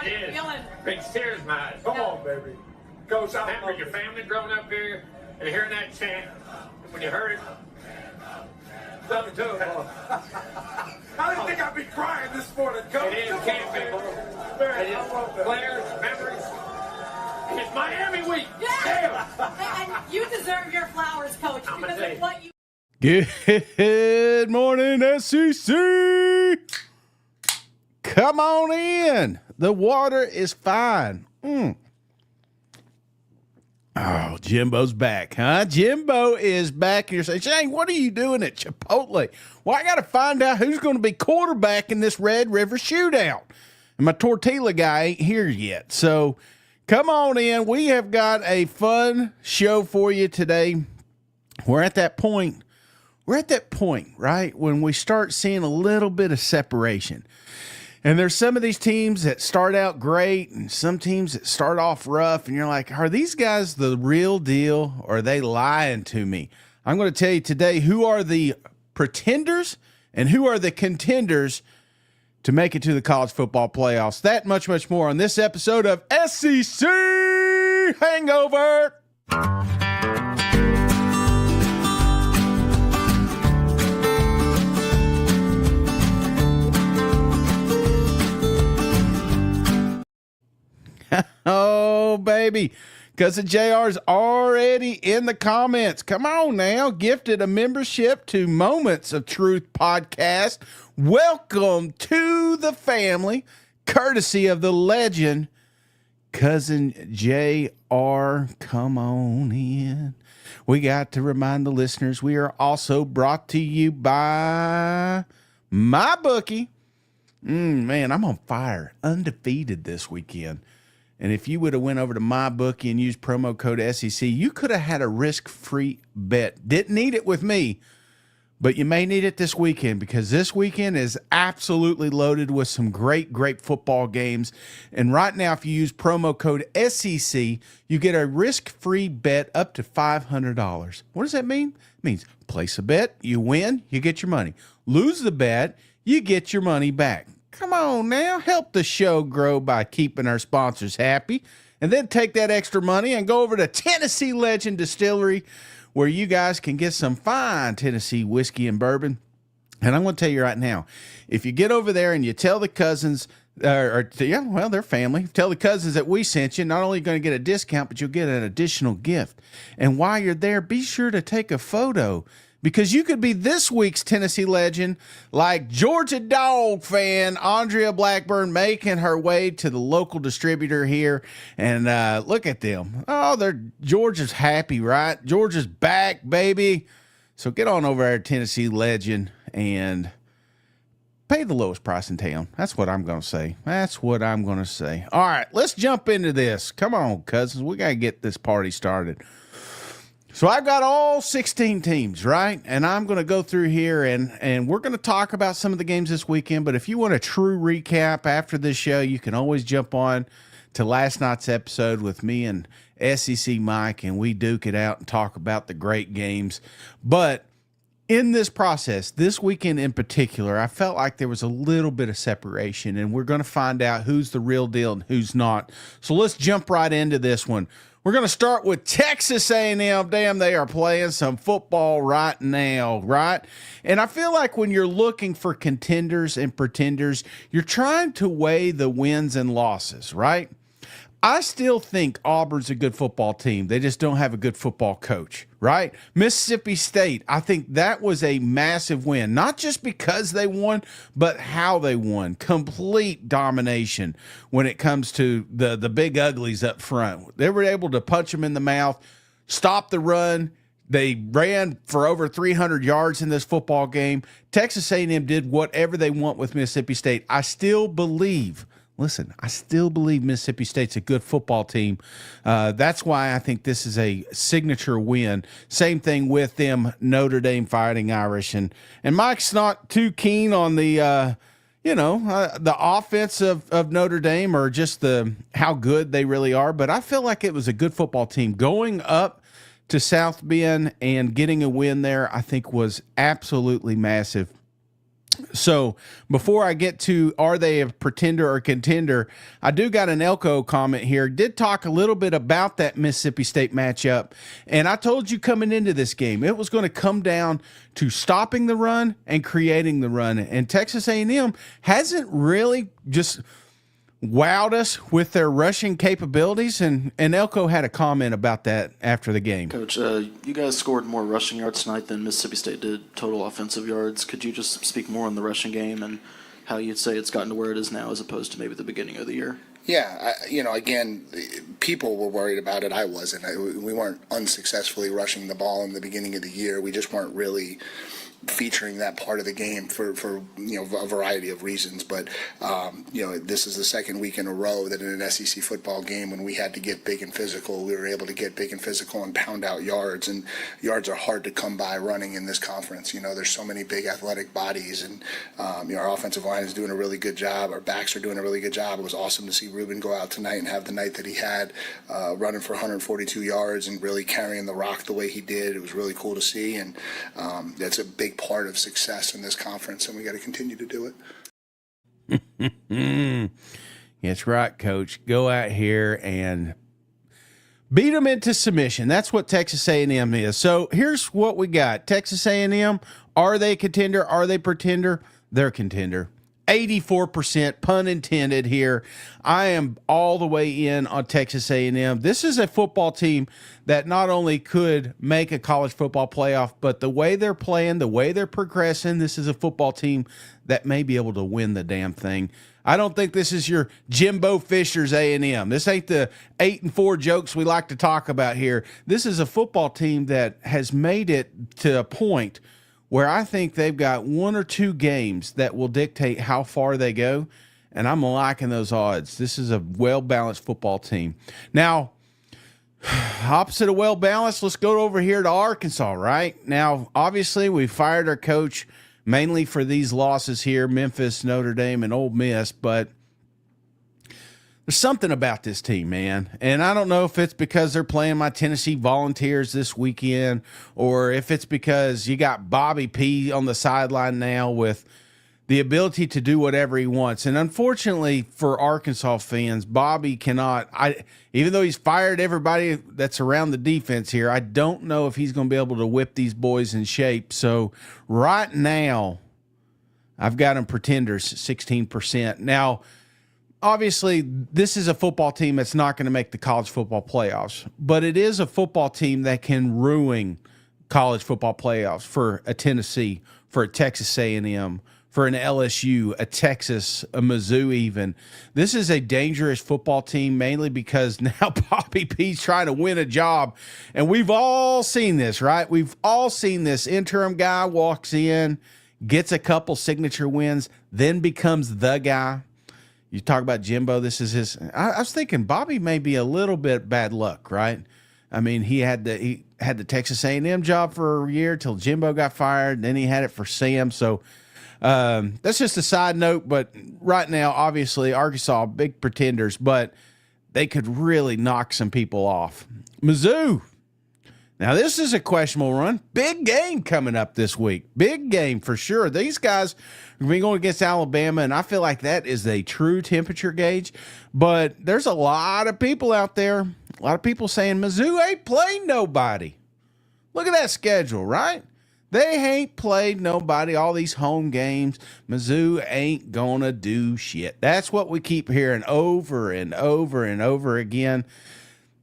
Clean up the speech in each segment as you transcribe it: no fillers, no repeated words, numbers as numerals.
How you feeling? Big tears in my eyes. Come on, baby. Coach, I remember your family growing up here and hearing that chant. When you heard it, something to it. I didn't think I'd be crying this morning, Coach. It is camping. Players, memories. It's Miami week. Yeah. And you deserve your flowers, Coach, because of what you. Good morning, SEC. Come on in. The water is fine. Oh, Jimbo's back, huh? Jimbo is back. And you're saying, Shane, what are you doing at Chipotle? Well, I got to find out who's going to be quarterback in this Red River shootout. And my tortilla guy ain't here yet. So come on in. We have got a fun show for you today. We're at that point, right, when we start seeing a little bit of separation. And there's some of these teams that start out great and some teams that start off rough. And you're like, are these guys the real deal or are they lying to me? I'm going to tell you today who are the pretenders and who are the contenders to make it to the college football playoffs. That much, much more on this episode of SEC Hangover. Oh, baby. Cousin JR's already in the comments. Come on now. Gifted a membership to Moments of Truth podcast. Welcome to the family, courtesy of the legend, Cousin JR. Come on in. We got to remind the listeners we are also brought to you by MyBookie. Man, I'm on fire. Undefeated this weekend. And if you would have went over to MyBookie and used promo code SEC, you could have had a risk-free bet. Didn't need it with me, but you may need it this weekend because this weekend is absolutely loaded with some great, great football games. And right now, if you use promo code SEC, you get a risk-free bet up to $500. What does that mean? It means place a bet, you win, you get your money. Lose the bet, you get your money back. Come on now, help the show grow by keeping our sponsors happy. And then take that extra money and go over to Tennessee Legend Distillery where you guys can get some fine Tennessee whiskey and bourbon. And I'm going to tell you right now, if you get over there and you tell the cousins, their family, tell the cousins that we sent you, not only are you going to get a discount, but you'll get an additional gift. And while you're there, be sure to take a photo because you could be this week's Tennessee legend, like Georgia Dog fan Andrea Blackburn making her way to the local distributor here. And look at them. Oh, Georgia's happy, right? Georgia's back, baby. So get on over there, Tennessee legend, and pay the lowest price in town. That's what I'm going to say. All right, let's jump into this. Come on, cousins. We got to get this party started. So I've got all 16 teams, right? And I'm going to go through here and we're going to talk about some of the games this weekend. But if you want a true recap after this show, you can always jump on to last night's episode with me and SEC Mike, and we duke it out and talk about the great games. But in this process, this weekend in particular, I felt like there was a little bit of separation, and we're going to find out who's the real deal and who's not. So let's jump right into this one. We're going to start with Texas A&M. Damn, they are playing some football right now, right? And I feel like when you're looking for contenders and pretenders, you're trying to weigh the wins and losses, right? I still think Auburn's a good football team. They just don't have a good football coach, right? Mississippi State, I think that was a massive win, not just because they won, but how they won. Complete domination when it comes to the big uglies up front. They were able to punch them in the mouth, stop the run. They ran for over 300 yards in this football game. Texas A&M did whatever they want with Mississippi State. I still believe Mississippi State's a good football team. That's why I think this is a signature win. Same thing with them, Notre Dame Fighting Irish. And Mike's not too keen on the offense of Notre Dame or just how good they really are. But I feel like it was a good football team. Going up to South Bend and getting a win there, I think was absolutely massive. So before I get to are they a pretender or contender, I do got an Elko comment here. Did talk a little bit about that Mississippi State matchup, and I told you coming into this game it was going to come down to stopping the run and creating the run. And Texas A&M hasn't really just wowed us with their rushing capabilities, and Elko had a comment about that after the game. Coach, you guys scored more rushing yards tonight than Mississippi State did total offensive yards. Could you just speak more on the rushing game and how you'd say it's gotten to where it is now as opposed to maybe the beginning of the year? Yeah, again, people were worried about it. I wasn't. We weren't unsuccessfully rushing the ball in the beginning of the year. We just weren't really featuring that part of the game for a variety of reasons. But this is the second week in a row that in an SEC football game, when we had to get big and physical, we were able to get big and physical and pound out yards. And yards are hard to come by running in this conference. There's so many big athletic bodies, and our offensive line is doing a really good job. Our backs are doing a really good job. It was awesome to see Ruben go out tonight and have the night that he had, running for 142 yards and really carrying the rock the way he did. It was really cool to see, and that's a big part of success in this conference, and we got to continue to do it. That's right, Coach. Go out here and beat them into submission. That's what Texas A&M is. So here's what we got. Texas A&M, are they contender? Are they pretender? They're contender. 84%, pun intended here. I am all the way in on Texas A&M. This is a football team that not only could make a college football playoff, but the way they're playing, the way they're progressing, this is a football team that may be able to win the damn thing. I don't think this is your Jimbo Fisher's A&M. This ain't the 8-4 jokes we like to talk about here. This is a football team that has made it to a point where I think they've got one or two games that will dictate how far they go, and I'm liking those odds. This is a well-balanced football team. Now, opposite of well-balanced, let's go over here to Arkansas, right? Now, obviously, we fired our coach mainly for these losses here, Memphis, Notre Dame, and Ole Miss, but there's something about this team, man. And I don't know if it's because they're playing my Tennessee Volunteers this weekend or if it's because you got Bobby P on the sideline now with the ability to do whatever he wants. And unfortunately for Arkansas fans, Bobby cannot, even though he's fired everybody that's around the defense here, I don't know if he's going to be able to whip these boys in shape. So right now, I've got them pretenders, 16%. Now, obviously, this is a football team that's not going to make the college football playoffs, but it is a football team that can ruin college football playoffs for a Tennessee, for a Texas A&M, for an LSU, a Texas, a Mizzou even. This is a dangerous football team, mainly because now Bobby P's trying to win a job, and we've all seen this, right? We've all seen this. Interim guy walks in, gets a couple signature wins, then becomes the guy. You talk about Jimbo, this is his. I was thinking Bobby may be a little bit bad luck, right? I mean, he had the Texas A&M job for a year till Jimbo got fired, and then he had it for Sam. So that's just a side note. But right now, obviously, Arkansas, big pretenders, but they could really knock some people off. Mizzou. Now, this is a questionable run. Big game coming up this week. Big game for sure. These guys are going against Alabama, and I feel like that is a true temperature gauge. But there's a lot of people out there, a lot of people saying Mizzou ain't played nobody. Look at that schedule, right? They ain't played nobody, all these home games. Mizzou ain't going to do shit. That's what we keep hearing over and over and over again.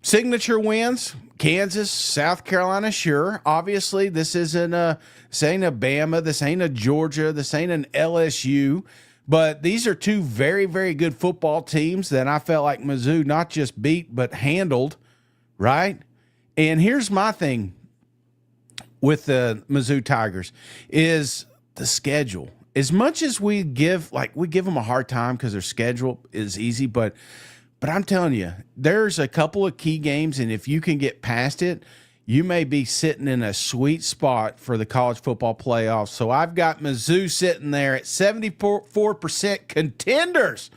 Signature wins, Kansas, South Carolina, sure. Obviously, this ain't a Bama, this ain't a Georgia, this ain't an LSU. But these are two very, very good football teams that I felt like Mizzou not just beat, but handled, right? And here's my thing with the Mizzou Tigers is the schedule. As much as we give them a hard time because their schedule is easy, but I'm telling you, there's a couple of key games, and if you can get past it, you may be sitting in a sweet spot for the college football playoffs. So I've got Mizzou sitting there at 74% contenders.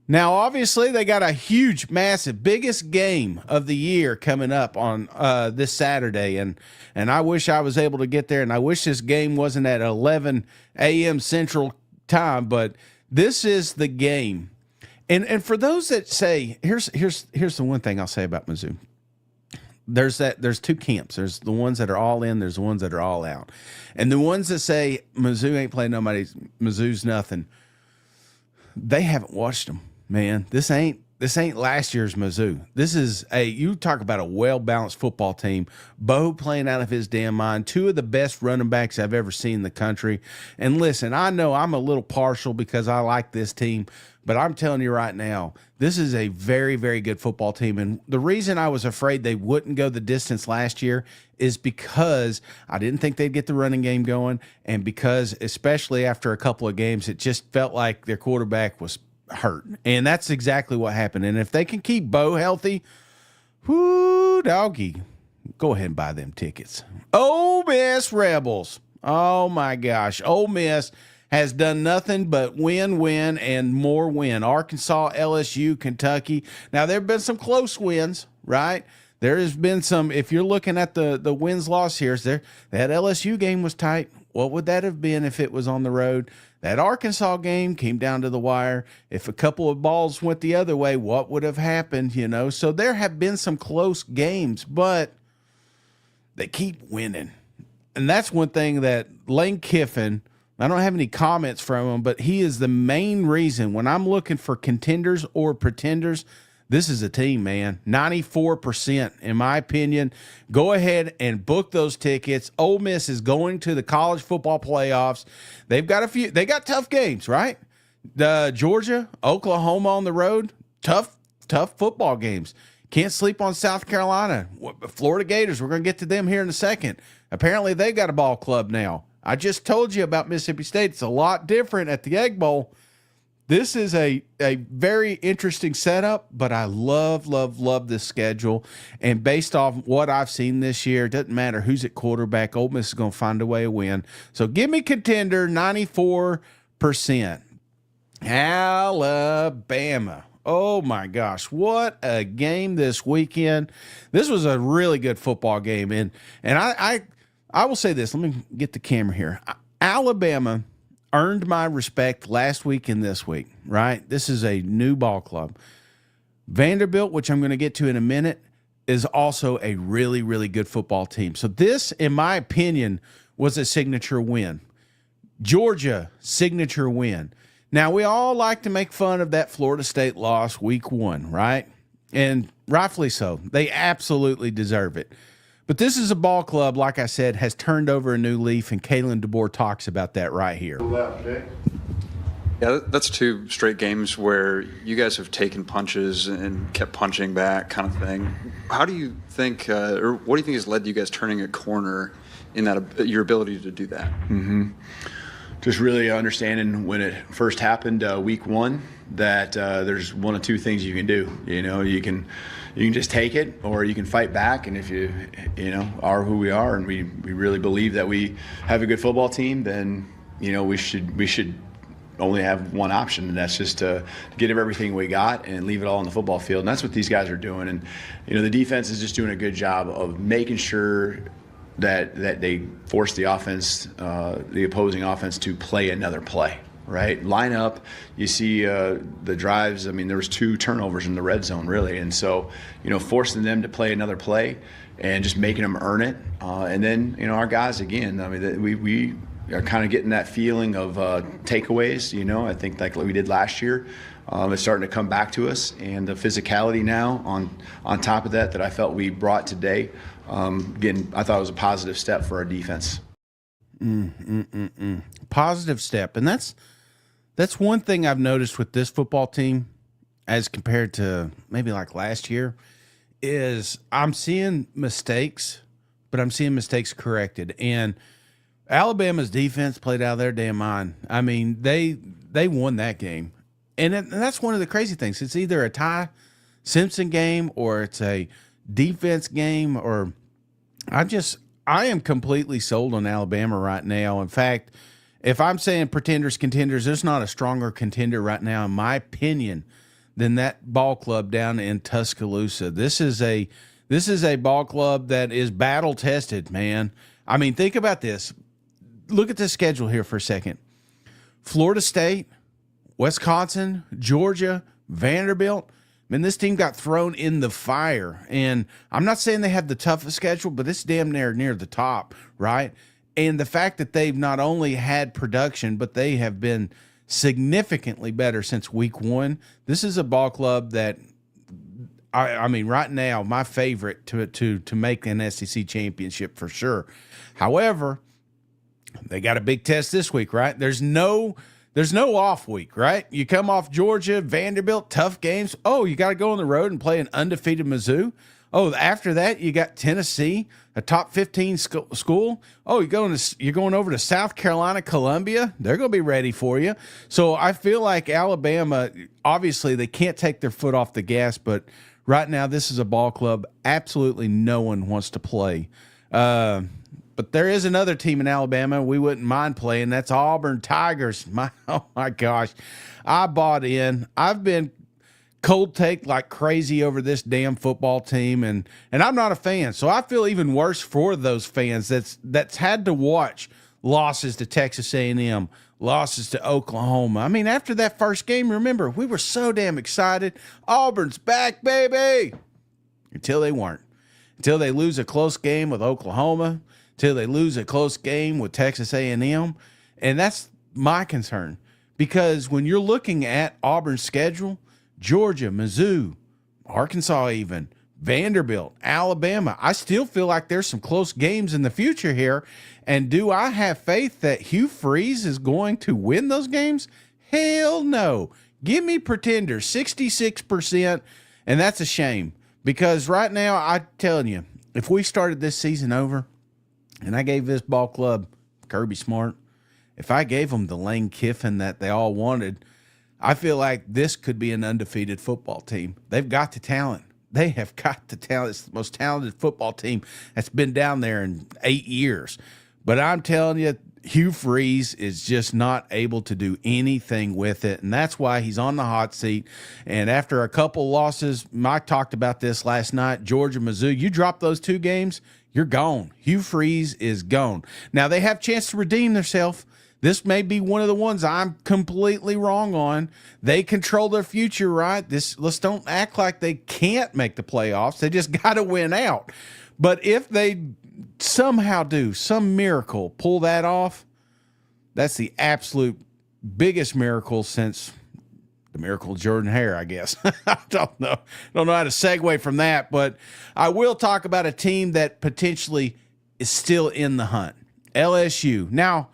Now, obviously, they got a huge, massive, biggest game of the year coming up on this Saturday, and I wish I was able to get there, and I wish this game wasn't at 11 a.m. Central Time, but this is the game. And for those that say, here's the one thing I'll say about Mizzou. There's two camps. There's the ones that are all in. There's the ones that are all out, and the ones that say Mizzou ain't playing nobody, Mizzou's nothing. They haven't watched them. Man, this ain't last year's Mizzou. This is you talk about a well-balanced football team. Bo playing out of his damn mind. Two of the best running backs I've ever seen in the country. And listen, I know I'm a little partial because I like this team, but I'm telling you right now, this is a very, very good football team. And the reason I was afraid they wouldn't go the distance last year is because I didn't think they'd get the running game going, and because especially after a couple of games, it just felt like their quarterback was hurt, and that's exactly what happened. And if they can keep Bo healthy, whoo, doggy, go ahead and buy them tickets. Ole Miss Rebels. Oh my gosh, Ole Miss has done nothing but win, and more win. Arkansas, LSU, Kentucky. Now there have been some close wins, right? There has been some. If you're looking at the wins-loss here, that LSU game was tight. What would that have been if it was on the road? That Arkansas game came down to the wire. If a couple of balls went the other way, what would have happened, So there have been some close games, but they keep winning. And that's one thing that Lane Kiffin, I don't have any comments from him, but he is the main reason when I'm looking for contenders or pretenders. This is a team, man. 94%, in my opinion. Go ahead and book those tickets. Ole Miss is going to the college football playoffs. They got tough games, right? Georgia, Oklahoma on the road, tough football games. Can't sleep on South Carolina. Florida Gators, we're going to get to them here in a second. Apparently, they got a ball club now. I just told you about Mississippi State. It's a lot different at the Egg Bowl. This is a very interesting setup, but I love this schedule. And based off what I've seen this year, it doesn't matter who's at quarterback, Ole Miss is going to find a way to win. So give me contender, 94%. Alabama. Oh, my gosh. What a game this weekend. This was a really good football game. And I will say this. Let me get the camera here. Alabama earned my respect last week and this week, right? This is a new ball club. Vanderbilt, which I'm going to get to in a minute, is also a really, really good football team. So this, in my opinion, was a signature win. Georgia, signature win. Now, we all like to make fun of that Florida State loss week 1, right? And rightfully so. They absolutely deserve it. But this is a ball club, like I said, has turned over a new leaf, and Kalen DeBoer talks about that right here. Yeah, that's 2 straight games where you guys have taken punches and kept punching back kind of thing. How do you think, or what do you think has led to you guys turning a corner in that your ability to do that? Mm-hmm. Just really understanding when it first happened, week 1, that there's one of 2 things you can do. You can just take it, or you can fight back. And if you are who we are, and we really believe that we have a good football team, then we should only have one option, and that's just to get everything we got and leave it all on the football field. And that's what these guys are doing. And the defense is just doing a good job of making sure that they force the offense, the opposing offense, to play another play. Right, line up. You see the drives. I mean, there was 2 turnovers in the red zone, really, and so forcing them to play another play and just making them earn it. And then our guys again. I mean, we are kind of getting that feeling of takeaways. I think like we did last year. It's starting to come back to us, and the physicality now on top of that I felt we brought today. Again, I thought it was a positive step for our defense. Positive step, and that's one thing I've noticed with this football team as compared to maybe like last year is I'm seeing mistakes, but I'm seeing mistakes corrected. And Alabama's defense played out of their damn mind. I mean, they won that game. And that's one of the crazy things. It's either a Ty Simpson game or it's a defense game, or I am completely sold on Alabama right now. In fact, if I'm saying pretenders, contenders, there's not a stronger contender right now, in my opinion, than that ball club down in Tuscaloosa. This is a ball club that is battle tested, man. I mean, think about this. Look at the schedule here for a second. Florida State, Wisconsin, Georgia, Vanderbilt. Man, this team got thrown in the fire. And I'm not saying they have the toughest schedule, but it's damn near the top, right? And the fact that they've not only had production, but they have been significantly better since week one. This is a ball club that, I mean, right now, my favorite to make an SEC championship for sure. However, they got a big test this week, right? There's no off week, right? You come off Georgia, Vanderbilt, tough games. Oh, you got to go on the road and play an undefeated Mizzou. Oh, after that, you got Tennessee, a top 15 school. Oh, you're going over to South Carolina, Columbia. They're going to be ready for you. So I feel like Alabama, obviously, they can't take their foot off the gas, but right now, this is a ball club absolutely no one wants to play. But there is another team in Alabama we wouldn't mind playing. That's Auburn Tigers. Oh my gosh. I bought in. I've been cold take like crazy over this damn football team, and I'm not a fan. So I feel even worse for those fans that's had to watch losses to Texas A&M, losses to Oklahoma. I mean, after that first game, remember, we were so damn excited. Auburn's back, baby. Until they weren't. Until they lose a close game with Oklahoma, until they lose a close game with Texas A&M. And that's my concern. Because when you're looking at Auburn's schedule, Georgia, Mizzou, Arkansas even, Vanderbilt, Alabama, I still feel like there's some close games in the future here. And do I have faith that Hugh Freeze is going to win those games? Hell no. Give me Pretenders, 66%, and that's a shame. Because right now, I'm telling you, if we started this season over and I gave this ball club Kirby Smart, if I gave them the Lane Kiffin that they all wanted, I feel like this could be an undefeated football team. They've got the talent. They have got the talent. It's the most talented football team that's been down there in 8 years. But I'm telling you, Hugh Freeze is just not able to do anything with it, and that's why he's on the hot seat. And after a couple losses, Mike talked about this last night, Georgia, Mizzou, you drop those two games, you're gone. Hugh Freeze is gone. Now, they have a chance to redeem themselves. This may be one of the ones I'm completely wrong on. They control their future, right? Let's don't act like they can't make the playoffs. They just got to win out. But if they somehow do some miracle, pull that off, that's the absolute biggest miracle since the miracle of Jordan Hare, I guess. I don't know how to segue from that, but I will talk about a team that potentially is still in the hunt, LSU. Now,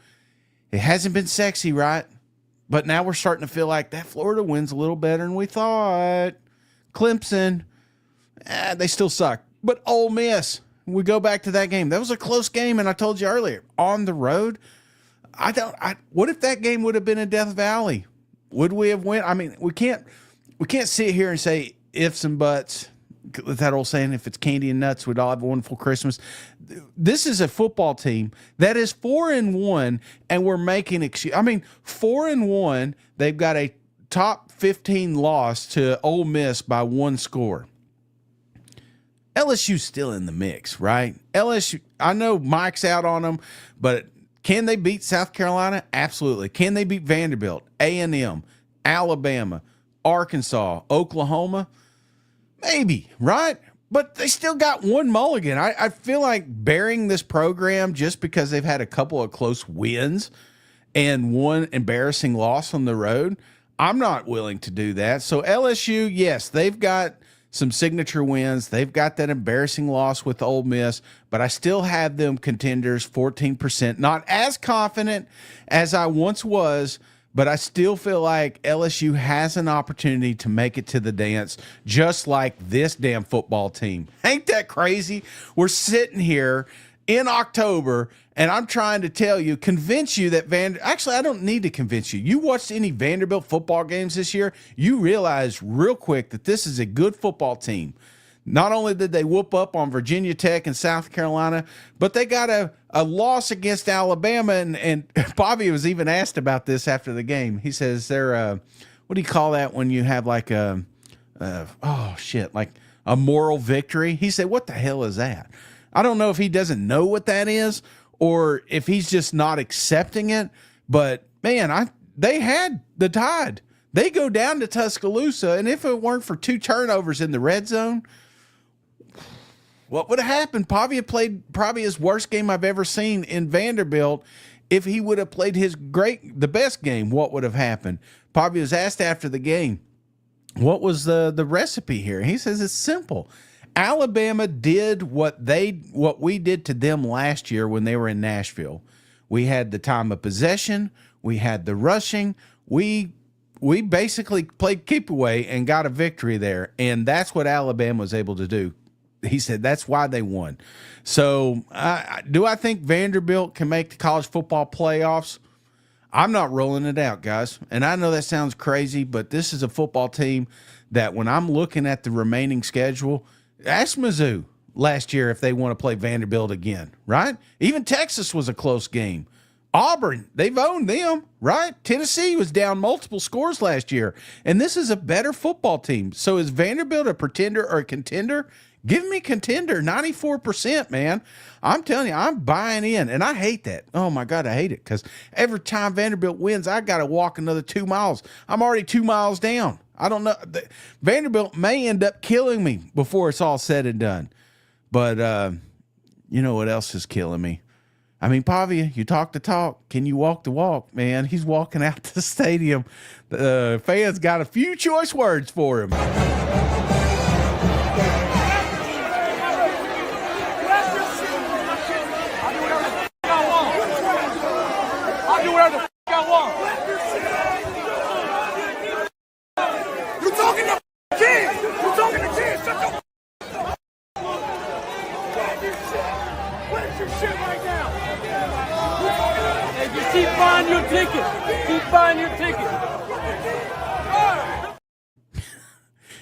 it hasn't been sexy, right? But now we're starting to feel like that Florida win's a little better than we thought. Clemson, they still suck. But Ole Miss, we go back to that game. That was a close game, and I told you earlier, on the road, what if that game would have been in Death Valley? Would we have won? I mean, we can't sit here and say ifs and buts. That old saying, if it's candy and nuts, we'd all have a wonderful Christmas. This is a football team that is 4-1, and we're making excuse. I mean, 4-1. They've got a top 15 loss to Ole Miss by one score. LSU's still in the mix, right? LSU. I know Mike's out on them, but can they beat South Carolina? Absolutely. Can they beat Vanderbilt, A&M, Alabama, Arkansas, Oklahoma? Maybe, right? But they still got one mulligan. I feel like burying this program just because they've had a couple of close wins and one embarrassing loss on the road, I'm not willing to do that. So LSU, yes, they've got some signature wins. They've got that embarrassing loss with Ole Miss, but I still have them contenders 14%. Not as confident as I once was, but I still feel like LSU has an opportunity to make it to the dance, just like this damn football team. Ain't that crazy? We're sitting here in October, and I'm trying to tell you, convince you that actually, I don't need to convince you. You watched any Vanderbilt football games this year, you realize real quick that this is a good football team. Not only did they whoop up on Virginia Tech and South Carolina, but they got a loss against Alabama. And Bobby was even asked about this after the game. He says, what do you call that when you have like like a moral victory. He said, what the hell is that? I don't know if he doesn't know what that is or if he's just not accepting it. But, man, they had the Tide. They go down to Tuscaloosa, and if it weren't for 2 turnovers in the red zone, what would have happened? Pavia played probably his worst game I've ever seen in Vanderbilt. If he would have played the best game, what would have happened? Pavia was asked after the game, what was the recipe here? He says it's simple. Alabama did what we did to them last year when they were in Nashville. We had the time of possession. We had the rushing. We basically played keep away and got a victory there, and that's what Alabama was able to do. He said that's why they won. So do I think Vanderbilt can make the college football playoffs? I'm not rolling it out, guys. And I know that sounds crazy, but this is a football team that when I'm looking at the remaining schedule, ask Mizzou last year if they want to play Vanderbilt again, right? Even Texas was a close game. Auburn, they've owned them, right? Tennessee was down multiple scores last year, and this is a better football team. So is Vanderbilt a pretender or a contender? Give me contender, 94%, man. I'm telling you, I'm buying in, and I hate that. Oh, my God, I hate it because every time Vanderbilt wins, I got to walk another 2 miles. I'm already 2 miles down. I don't know. Vanderbilt may end up killing me before it's all said and done. But you know what else is killing me? I mean, Pavia, you talk the talk. Can you walk the walk, man? He's walking out the stadium. The fans got a few choice words for him. Keep buying your ticket. Keep buying your ticket.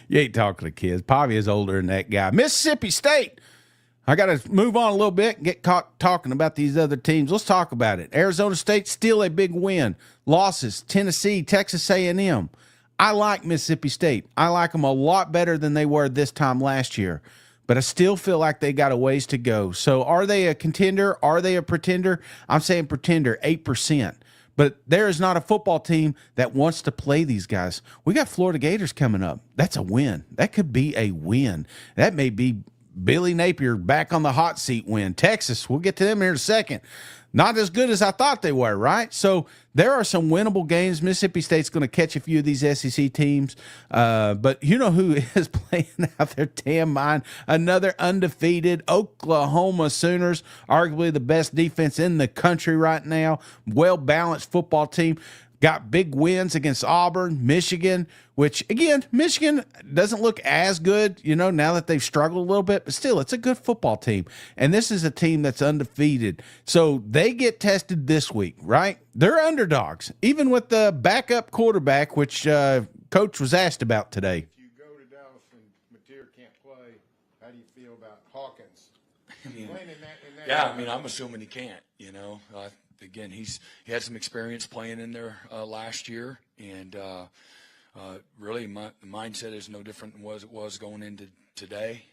You ain't talking to kids. Pavia's older than that guy. Mississippi State. I got to move on a little bit and get caught talking about these other teams. Let's talk about it. Arizona State, still a big win. Losses, Tennessee, Texas A&M. I like Mississippi State. I like them a lot better than they were this time last year. But I still feel like they got a ways to go. So are they a contender? Are they a pretender? I'm saying pretender, 8%. But there is not a football team that wants to play these guys. We got Florida Gators coming up. That's a win. That could be a win. That may be Billy Napier back on the hot seat win. Texas, we'll get to them here in a second. Not as good as I thought they were, right? So there are some winnable games. Mississippi State's going to catch a few of these SEC teams. But you know who is playing out their damn mind? Another undefeated Oklahoma Sooners, arguably the best defense in the country right now. Well-balanced football team. Got big wins against Auburn, Michigan, which, again, Michigan doesn't look as good, you know, now that they've struggled a little bit, but still, it's a good football team. And this is a team that's undefeated. So they get tested this week, right? They're underdogs, even with the backup quarterback, which Coach was asked about today. If you go to Dallas and Mateer can't play, how do you feel about Hawkins? Yeah, I mean, I'm assuming he can't, you know. Again, he had some experience playing in there last year, and really the mindset is no different than what it was going into today.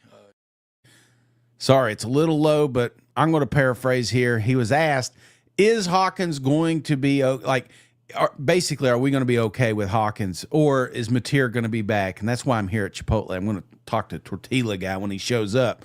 Sorry, it's a little low, but I'm going to paraphrase here. He was asked, is Hawkins going to be basically, are we going to be okay with Hawkins, or is Mateer going to be back? And that's why I'm here at Chipotle. I'm going to talk to Tortilla guy when he shows up.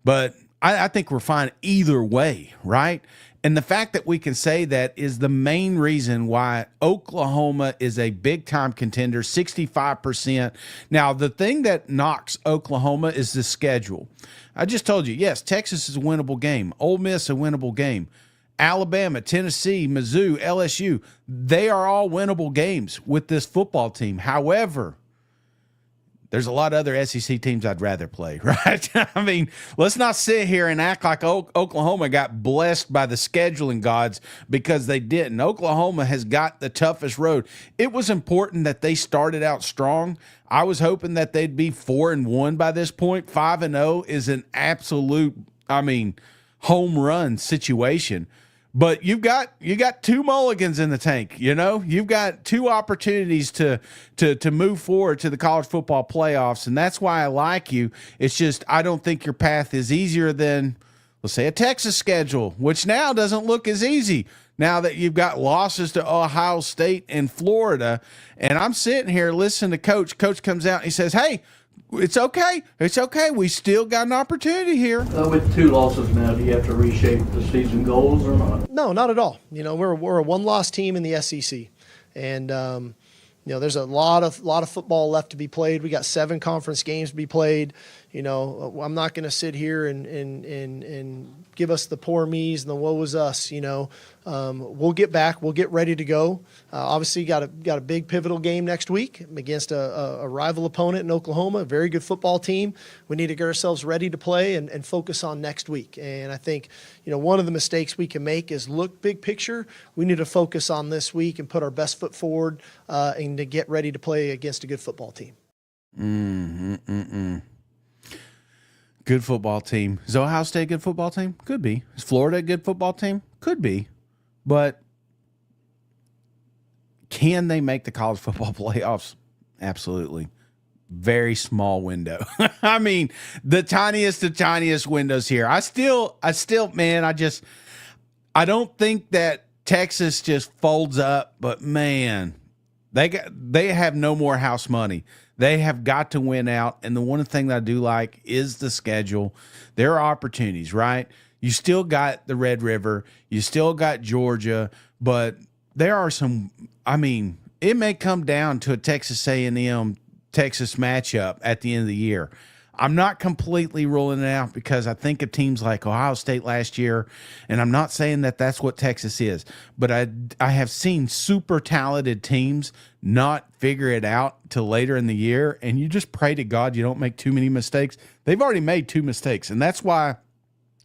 But I think we're fine either way, right? And the fact that we can say that is the main reason why Oklahoma is a big-time contender, 65%. Now, the thing that knocks Oklahoma is the schedule. I just told you, yes, Texas is a winnable game. Ole Miss, a winnable game. Alabama, Tennessee, Mizzou, LSU, they are all winnable games with this football team. However, there's a lot of other SEC teams I'd rather play, right? I mean, let's not sit here and act like Oklahoma got blessed by the scheduling gods, because they didn't. Oklahoma has got the toughest road. It was important that they started out strong. I was hoping that they'd be 4-1 by this point. 5-0 is an absolute, home run situation. But you got two mulligans in the tank. You've got two opportunities to move forward to the college football playoffs, and that's why I like you. It's just I don't think your path is easier than, let's say, a Texas schedule, which now doesn't look as easy now that you've got losses to Ohio State and Florida. And I'm sitting here listening to Coach. Coach comes out and he says, "Hey, it's okay. It's okay. We still got an opportunity here." With 2 losses now, do you have to reshape the season goals or not? No, not at all. We're a one-loss team in the SEC, and there's a lot of football left to be played. We got 7 conference games to be played. I'm not going to sit here and give us the poor me's and the woe is us. We'll get back. We'll get ready to go. Obviously, got a big pivotal game next week against a rival opponent in Oklahoma, a very good football team. We need to get ourselves ready to play and focus on next week. And I think, one of the mistakes we can make is look big picture. We need to focus on this week and put our best foot forward and to get ready to play against a good football team. Good football team. Is Ohio State a good football team? Could be. Is Florida a good football team? Could be. But can they make the college football playoffs? Absolutely. Very small window. I mean, the tiniest windows here. I still, man, I don't think that Texas just folds up, but man, they have no more house money. They have got to win out. And the one thing that I do like is the schedule. There are opportunities, right? You still got the Red River. You still got Georgia. But there are some, it may come down to a Texas A&M Texas matchup at the end of the year. I'm not completely ruling it out because I think of teams like Ohio State last year, and I'm not saying that that's what Texas is, but I have seen super talented teams not figure it out till later in the year, and you just pray to God you don't make too many mistakes. They've already made 2 mistakes, and that's why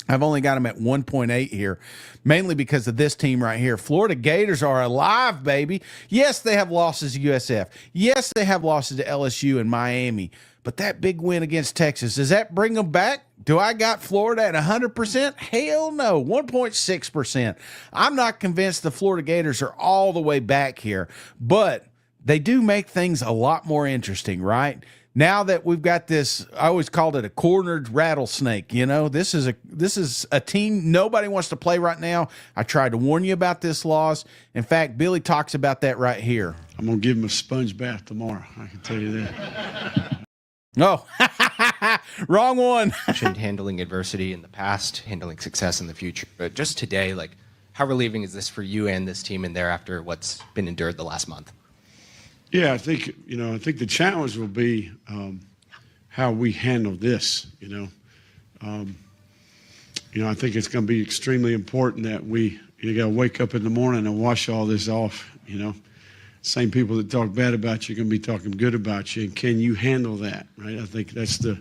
I've only got them at 1.8 here, mainly because of this team right here. Florida Gators are alive, baby. Yes, they have losses to USF. Yes, they have losses to LSU and Miami. But that big win against Texas, does that bring them back? Do I got Florida at 100%? Hell no, 1.6%. I'm not convinced the Florida Gators are all the way back here, but they do make things a lot more interesting, right? Now that we've got this, I always called it a cornered rattlesnake. This is a team nobody wants to play right now. I tried to warn you about this loss. In fact, Billy talks about that right here. I'm going to give him a sponge bath tomorrow. I can tell you that. Oh, wrong one. Handling adversity in the past, handling success in the future. But just today, how relieving is this for you and this team and thereafter what's been endured the last month? Yeah, I think the challenge will be how we handle this. I think it's going to be extremely important that you got to wake up in the morning and wash all this off. Same people that talk bad about you are going to be talking good about you, and can you handle that? Right? I think that's the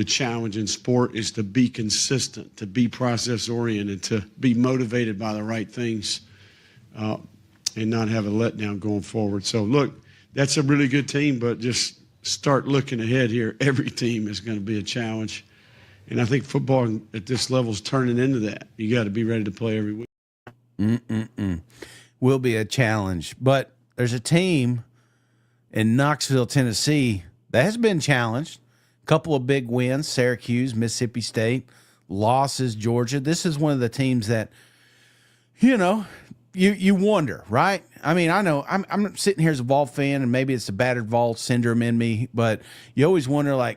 challenge in sport is to be consistent, to be process oriented, to be motivated by the right things. And not have a letdown going forward. So, look, that's a really good team, but just start looking ahead here. Every team is going to be a challenge. And I think football at this level is turning into that. You got to be ready to play every week. Will be a challenge. But there's a team in Knoxville, Tennessee that has been challenged. A couple of big wins, Syracuse, Mississippi State, losses, Georgia. This is one of the teams that, you wonder, right? I know I'm sitting here as a Vol fan, and maybe it's the battered Vol syndrome in me, but you always wonder,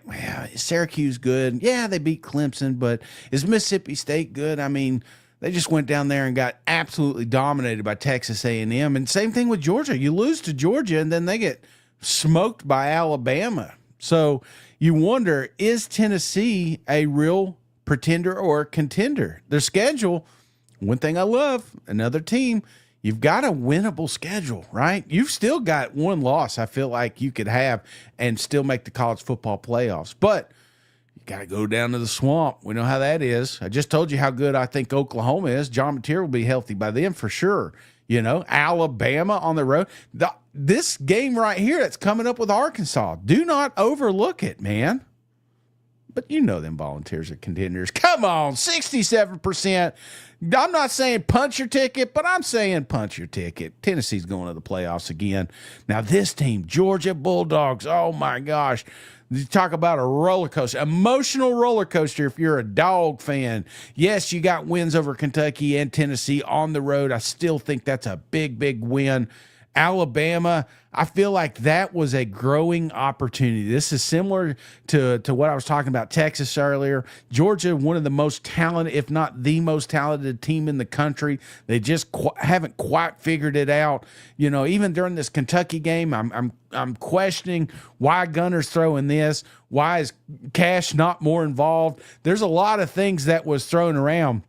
is Syracuse good? Yeah, they beat Clemson, but is Mississippi State good? They just went down there and got absolutely dominated by Texas A&M, and same thing with Georgia. You lose to Georgia, and then they get smoked by Alabama. So you wonder, is Tennessee a real pretender or a contender? Their schedule. One thing I love, another team, you've got a winnable schedule, right? You've still got one loss I feel like you could have and still make the college football playoffs. But you got to go down to the swamp. We know how that is. I just told you how good I think Oklahoma is. John Mateer will be healthy by then for sure. Alabama on the road. This game right here that's coming up with Arkansas, do not overlook it, man. but you know them Volunteers are contenders. Come on, 67%. I'm not saying punch your ticket, but I'm saying punch your ticket. Tennessee's going to the playoffs again. Now, this team, Georgia Bulldogs, oh my gosh. You talk about a roller coaster, emotional roller coaster if you're a dog fan. Yes, you got wins over Kentucky and Tennessee on the road. I still think that's a big, big win. Alabama, I feel like that was a growing opportunity. This is similar to what I was talking about Texas earlier. Georgia, one of the most talented, if not the most talented team in the country. They just haven't quite figured it out. You know, even during this Kentucky game, I'm questioning why Gunner's throwing this. Why is Cash not more involved? There's a lot of things that was thrown around.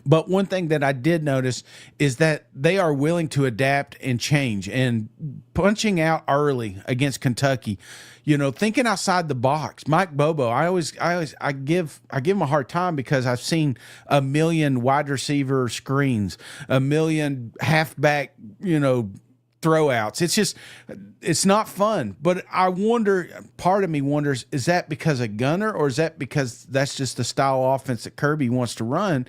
But one thing that I did notice is that they are willing to adapt and change, and punching out early against Kentucky, you know, thinking outside the box. Mike Bobo, I give him a hard time because I've seen a million wide receiver screens, a million halfback, you know, throwouts. It's not fun. But I wonder, part of me wonders, is that because of Gunner, or is that because that's just the style of offense that Kirby wants to run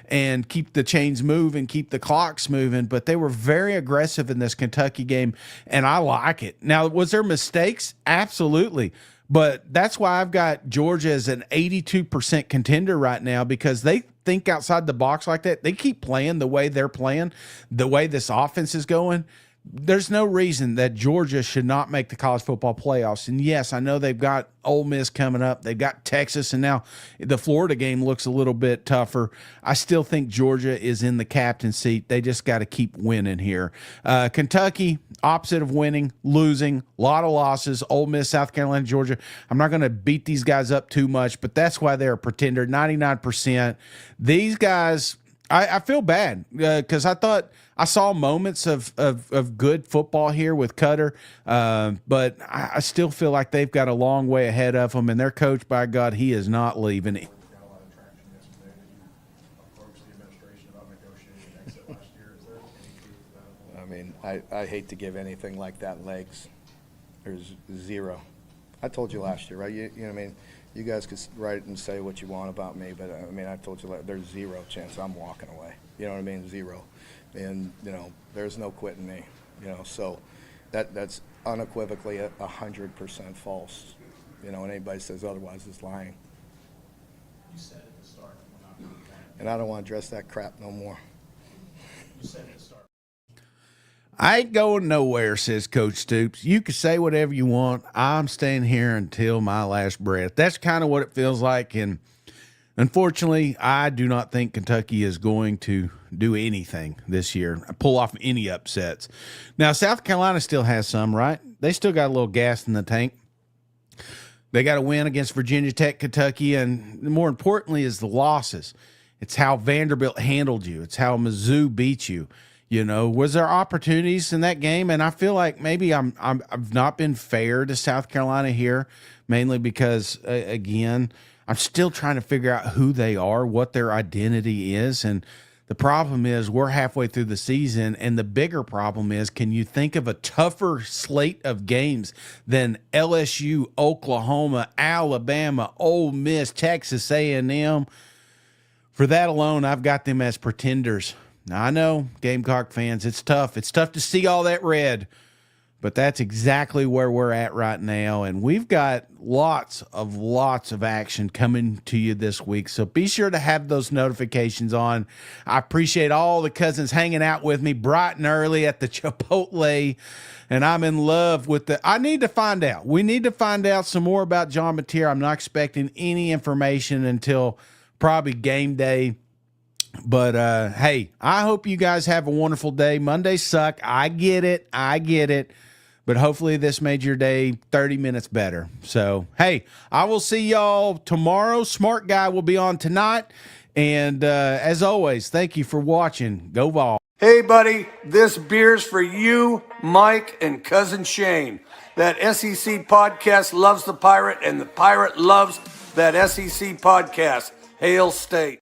and keep the chains moving, keep the clocks moving? But they were very aggressive in this Kentucky game, and I like it. Now, was there mistakes? Absolutely. But that's why I've got Georgia as an 82% contender right now, because they think outside the box like that. They keep playing the way they're playing, the way this offense is going. There's no reason that Georgia should not make the college football playoffs. And yes, I know they've got Ole Miss coming up. They've got Texas, and now the Florida game looks a little bit tougher. I still think Georgia is in the captain seat. They just got to keep winning here. Kentucky, opposite of winning, losing, a lot of losses. Ole Miss, South Carolina, Georgia. I'm not going to beat these guys up too much, but that's why they're a pretender, 99%. These guys, I feel bad because I thought I saw moments of good football here with Cutter, but I still feel like they've got a long way ahead of them, and their coach, by God, he is not leaving. I mean, I hate to give anything like that legs. There's zero. I told you last year, right? You know what I mean? You guys could write and say what you want about me, but I mean, I told you there's zero chance I'm walking away. You know what I mean? Zero. And, you know, there's no quitting me, you know, so that's unequivocally 100% false. You know, and anybody says otherwise is lying. You said at the start. And I don't want to address that crap no more. You said at the start. I ain't going nowhere, says Coach Stoops. You can say whatever you want. I'm staying here until my last breath. That's kind of what it feels like. And unfortunately, I do not think Kentucky is going to do anything this year, pull off any upsets. Now, South Carolina still has some, right? They still got a little gas in the tank. They got a win against Virginia Tech, Kentucky, and more importantly is the losses. It's how Vanderbilt handled you. It's how Mizzou beat you. You know, was there opportunities in that game? And I feel like maybe I've not been fair to South Carolina here, mainly because, again, I'm still trying to figure out who they are, what their identity is. And the problem is we're halfway through the season, and the bigger problem is, can you think of a tougher slate of games than LSU, Oklahoma, Alabama, Ole Miss, Texas A&M? For that alone, I've got them as pretenders. Now, I know, Gamecock fans, it's tough. It's tough to see all that red, but that's exactly where we're at right now, and we've got lots of action coming to you this week, so be sure to have those notifications on. I appreciate all the cousins hanging out with me bright and early at the Chipotle, and I'm in love with I need to find out. We need to find out some more about John Mateer. I'm not expecting any information until probably game day. But, hey, I hope you guys have a wonderful day. Mondays suck. I get it. But hopefully this made your day 30 minutes better. So, hey, I will see y'all tomorrow. Smart Guy will be on tonight. And as always, thank you for watching. Go Vol. Hey, buddy, this beer's for you, Mike, and Cousin Shane. That SEC podcast loves the Pirate, and the Pirate loves that SEC podcast. Hail State.